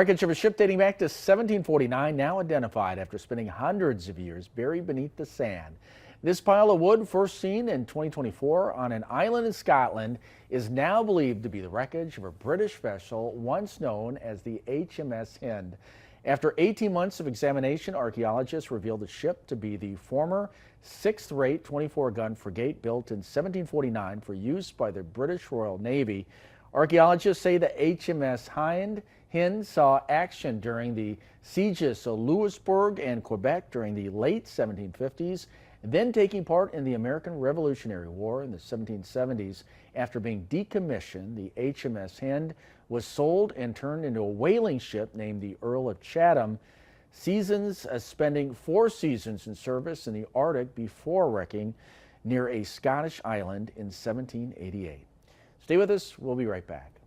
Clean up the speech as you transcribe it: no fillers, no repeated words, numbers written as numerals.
Wreckage of a ship dating back to 1749, now identified after spending hundreds of years buried beneath the sand. This pile of wood, first seen in 2024 on an island in Scotland, is now believed to be the wreckage of a British vessel once known as the HMS Hind. After 18 months of examination, archaeologists revealed the ship to be the former 6th-rate 24-gun frigate built in 1749 for use by the British Royal Navy. Archaeologists say the HMS Hind saw action during the sieges of Louisbourg and Quebec during the late 1750s, then taking part in the American Revolutionary War in the 1770s. After being decommissioned, the HMS Hind was sold and turned into a whaling ship named the Earl of Chatham, spending 4 seasons in service in the Arctic before wrecking near a Scottish island in 1788. Stay with us. We'll be right back.